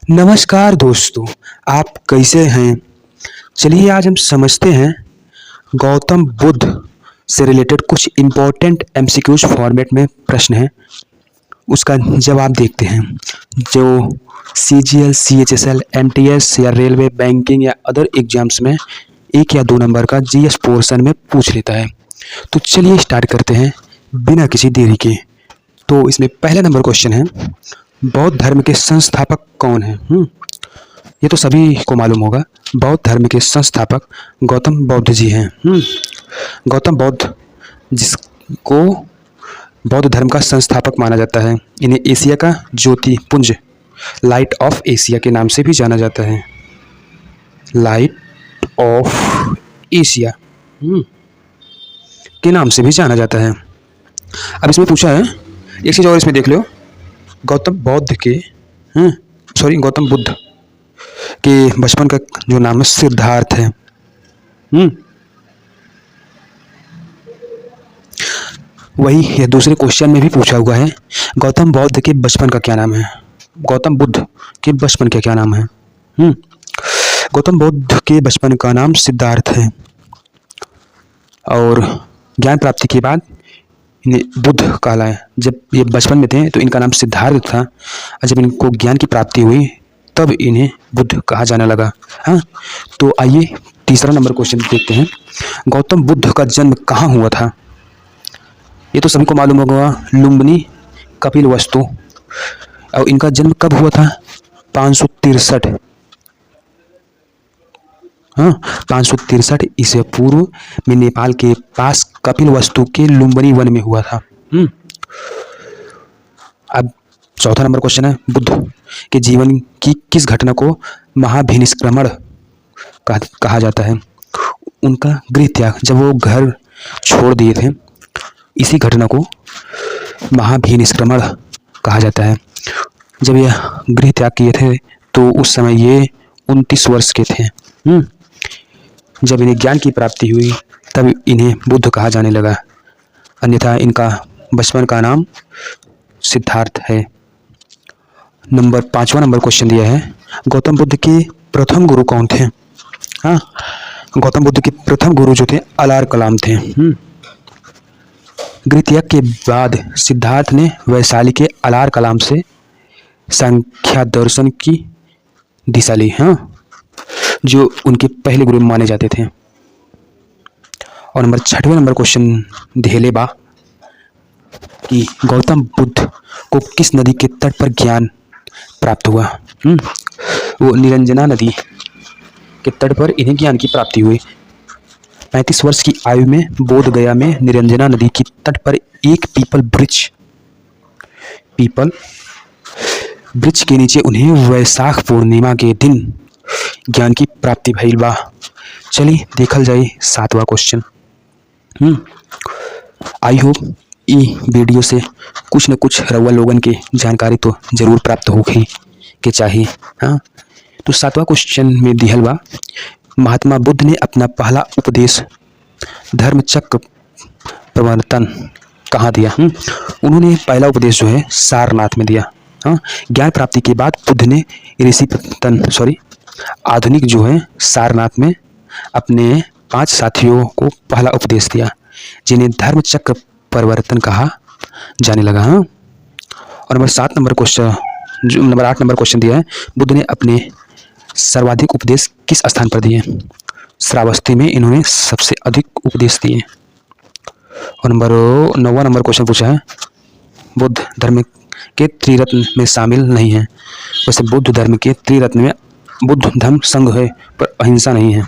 नमस्कार दोस्तों, आप कैसे हैं? चलिए आज हम समझते हैं गौतम बुद्ध से रिलेटेड कुछ इम्पोर्टेंट एमसीक्यूज फॉर्मेट में प्रश्न हैं, उसका जवाब देखते हैं जो सीजीएल, सीएचएसएल, एमटीएस या रेलवे, बैंकिंग या अदर एग्जाम्स में 1 या 2 नंबर का जीएस पोर्शन में पूछ लेता है। तो चलिए स्टार्ट करते हैं बिना किसी देरी के। तो इसमें पहला नंबर क्वेश्चन है, बौद्ध धर्म के संस्थापक कौन हैं? ये तो सभी को मालूम होगा, बौद्ध धर्म के संस्थापक गौतम बुद्ध जी हैं। गौतम बुद्ध जिसको बौद्ध धर्म का संस्थापक माना जाता है, इन्हें एशिया का ज्योति पुंज, लाइट ऑफ एशिया के नाम से भी जाना जाता है। लाइट ऑफ एशिया के नाम से भी जाना जाता है। अब इसमें पूछा है, एक चीज़ और इसमें देख लो, गौतम बुद्ध के बचपन का जो नाम है सिद्धार्थ है। वही ये दूसरे क्वेश्चन में भी पूछा हुआ है, गौतम बुद्ध के बचपन का क्या नाम है? गौतम बुद्ध के बचपन का क्या नाम है? गौतम बुद्ध के बचपन का नाम सिद्धार्थ है और ज्ञान प्राप्ति के बाद इन्हें बुद्ध कहलाए। जब ये बचपन में थे तो इनका नाम सिद्धार्थ था और जब इनको ज्ञान की प्राप्ति हुई तब इन्हें बुद्ध कहा जाने लगा। तो आइए तीसरा नंबर क्वेश्चन देखते हैं, गौतम बुद्ध का जन्म कहाँ हुआ था? ये तो सभी को मालूम होगा, लुम्बिनी कपिलवस्तु। और इनका जन्म कब हुआ था? 563 563 ईसा पूर्व में नेपाल के पास कपिलवस्तु के लुम्बिनी वन में हुआ था। अब चौथा नंबर क्वेश्चन है, बुद्ध के जीवन की किस घटना को महाभिनिष्क्रमण कहा जाता है? उनका गृह त्याग, जब वो घर छोड़ दिए थे, इसी घटना को महाभिनिष्क्रमण कहा जाता है। जब यह गृह त्याग किए थे तो उस समय ये 29 वर्ष के थे। जब इन्हें ज्ञान की प्राप्ति हुई तब इन्हें बुद्ध कहा जाने लगा, अन्यथा इनका बचपन का नाम सिद्धार्थ है। पांचवा नंबर क्वेश्चन दिया है, गौतम बुद्ध के प्रथम गुरु कौन थे? गौतम बुद्ध के प्रथम गुरु जो थे अलार कलाम थे। गृह त्याग के बाद सिद्धार्थ ने वैशाली के अलार कलाम से सांख्य दर्शन की दिशा ली, जो उनके पहले गुरु माने जाते थे। और छठवें नंबर क्वेश्चन धेलेबा कि गौतम बुद्ध को किस नदी के तट पर ज्ञान प्राप्त हुआ? वो निरंजना नदी के तट पर इन्हें ज्ञान की प्राप्ति हुई। 35 वर्ष की आयु में बोध गया में निरंजना नदी के तट पर एक पीपल वृक्ष के नीचे उन्हें वैशाख पूर्णिमा के दिन ज्ञान की प्राप्ति भइल बा। चलिए देखल जाए 7वां क्वेश्चन। आई होप ई वीडियो से कुछ न कुछ रउआ लोगन के जानकारी तो जरूर प्राप्त होगी के चाहिए। तो 7वां क्वेश्चन में दिहल बा, महात्मा बुद्ध ने अपना पहला उपदेश धर्मचक्र प्रवर्तन कहाँ दिया? उन्होंने पहला उपदेश जो है सारनाथ में दिया। ज्ञान प्राप्ति के बाद बुद्ध ने आधुनिक जो है सारनाथ में अपने 5 साथियों को पहला उपदेश दिया, जिन्हें धर्मचक्र परिवर्तन कहा जाने लगा। और नंबर 8 नंबर क्वेश्चन दिया है, बुद्ध ने अपने सर्वाधिक उपदेश किस स्थान पर दिए? श्रावस्ती में इन्होंने सबसे अधिक उपदेश दिए। और 9वां नंबर क्वेश्चन पूछा है, बुद्ध धर्म के त्रिरत्न में शामिल नहीं है। वैसे बुद्ध धर्म के त्रिरत्न में बुद्ध धर्म संघ है पर अहिंसा नहीं है।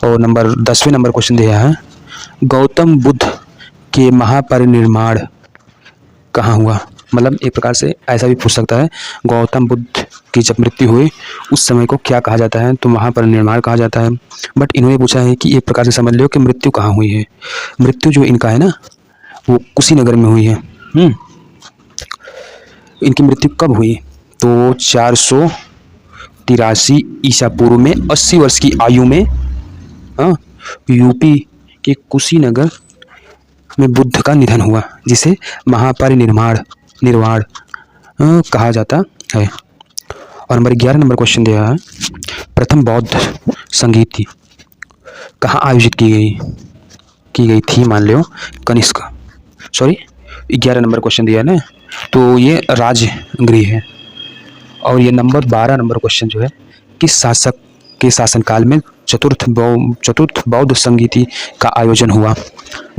और 10वें नंबर क्वेश्चन दिया है, गौतम बुद्ध के महापरिनिर्वाण कहाँ हुआ? मतलब एक प्रकार से ऐसा भी पूछ सकता है, गौतम बुद्ध की जब मृत्यु हुई उस समय को क्या कहा जाता है? तो महापरिनिर्वाण कहा जाता है। बट इन्होंने पूछा है कि एक प्रकार से समझ लो कि मृत्यु कहाँ हुई है। मृत्यु जो इनका है ना, वो कुशीनगर में हुई है। इनकी मृत्यु कब हुई? तो 483 ईसा पूर्व में 80 वर्ष की आयु में यूपी के कुशीनगर में बुद्ध का निधन हुआ, जिसे महापरिनिर्वाण कहा जाता है। और नंबर 11 नंबर क्वेश्चन दिया है, प्रथम बौद्ध संगीति कहाँ आयोजित की गई थी? मान लो कनिष्क, सॉरी 11 नंबर क्वेश्चन दिया है ना, तो ये राजगृह है। और ये नंबर 12 नंबर क्वेश्चन जो है, किस शासक के शासनकाल में चतुर्थ बौद्ध संगीति का आयोजन हुआ?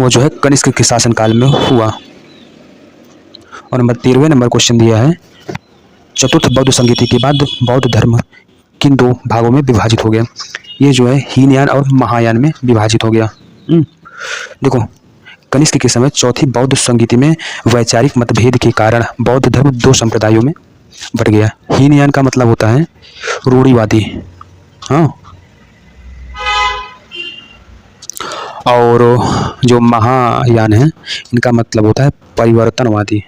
वो जो है कनिष्क के शासनकाल में हुआ। और नंबर 13वें नंबर क्वेश्चन दिया है, चतुर्थ बौद्ध संगीति के बाद बौद्ध धर्म किन दो भागों में विभाजित हो गया? ये जो है हीनयान और महायान में विभाजित हो गया। देखो, कनिष्क के समय चौथी बौद्ध संगीति में वैचारिक मतभेद के कारण बौद्ध धर्म दो संप्रदायों में बट गया। हीनयान का मतलब होता है रूढ़िवादी, हाँ, और जो महायान है इनका मतलब होता है परिवर्तनवादी।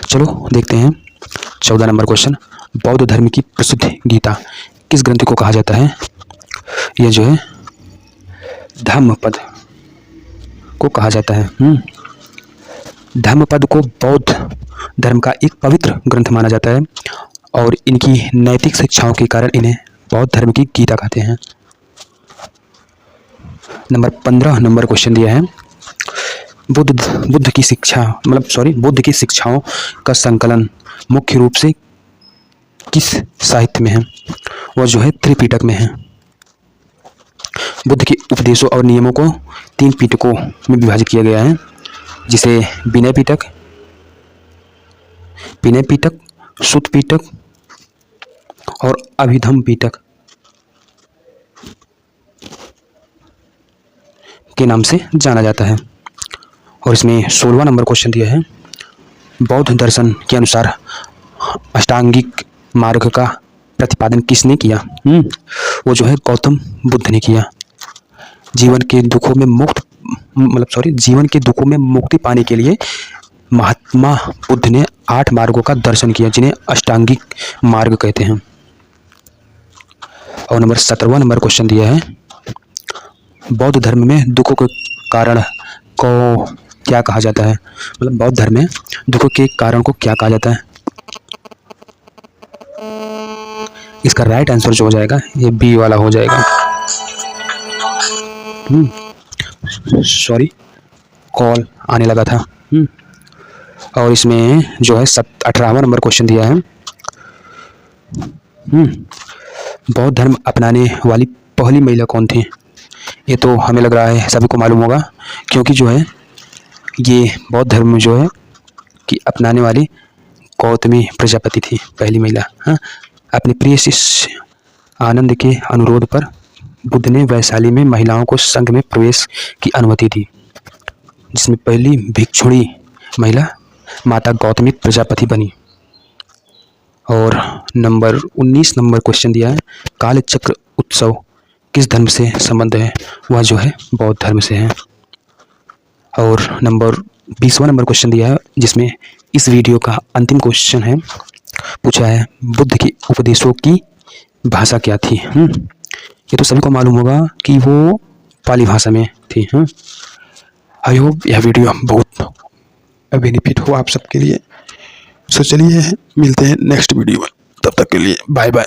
चलो देखते हैं 14 नंबर क्वेश्चन, बौद्ध धर्म की प्रसिद्ध गीता किस ग्रंथ को कहा जाता है? यह जो है धम्मपद को कहा जाता है। धम्मपद को बौद्ध धर्म का एक पवित्र ग्रंथ माना जाता है और इनकी नैतिक शिक्षाओं के कारण इन्हें बौद्ध धर्म की गीता कहते हैं। नंबर 15 नंबर क्वेश्चन दिया है, बुद्ध की शिक्षाओं का संकलन मुख्य रूप से किस साहित्य में है? वह जो है त्रिपिटक में है। बुद्ध के उपदेशों और नियमों को 3 पिटकों में विभाजित किया गया है, जिसे विनय पिटक, सुत्त पिटक और अभिधम्म पिटक के नाम से जाना जाता है। और इसमें 16वां नंबर क्वेश्चन दिया है, बौद्ध दर्शन के अनुसार अष्टांगिक मार्ग का प्रतिपादन किसने किया? वो जो है गौतम बुद्ध ने किया। जीवन के दुखों में मुक्ति पाने के लिए महात्मा बुद्ध ने 8 मार्गों का दर्शन किया, जिन्हें अष्टांगिक मार्ग कहते हैं। और नंबर 17वां नंबर क्वेश्चन दिया है, बौद्ध धर्म में दुखों के कारण को क्या कहा जाता है? मतलब बौद्ध धर्म में दुखों के कारण को क्या कहा जाता है? इसका राइट आंसर जो हो जाएगा ये बी वाला हो जाएगा। सॉरी, कॉल आने लगा था। और इसमें जो है 18वां नंबर क्वेश्चन दिया है, बौद्ध धर्म अपनाने वाली पहली महिला कौन थी? ये तो हमें लग रहा है सभी को मालूम होगा, क्योंकि जो है ये बौद्ध धर्म में जो है कि अपनाने वाली गौतमी प्रजापति थी पहली महिला। हाँ, अपने प्रिय शिष्य आनंद के अनुरोध पर बुद्ध ने वैशाली में महिलाओं को संघ में प्रवेश की अनुमति दी, जिसमें पहली भिक्षुणी महिला माता गौतमी प्रजापति बनी। और नंबर 19 नंबर क्वेश्चन दिया है, काल चक्र उत्सव किस धर्म से संबंध है? वह जो है बौद्ध धर्म से है। और नंबर 20वां नंबर क्वेश्चन दिया है, जिसमें इस वीडियो का अंतिम क्वेश्चन है, पूछा है बुद्ध के उपदेशों की भाषा क्या थी? ये तो सभी को मालूम होगा कि वो पाली भाषा में थी। आई होप यह वीडियो बहुत बेनिफिट हो आप सबके लिए। सो चलिए मिलते हैं नेक्स्ट वीडियो में, तब तक के लिए बाय बाय।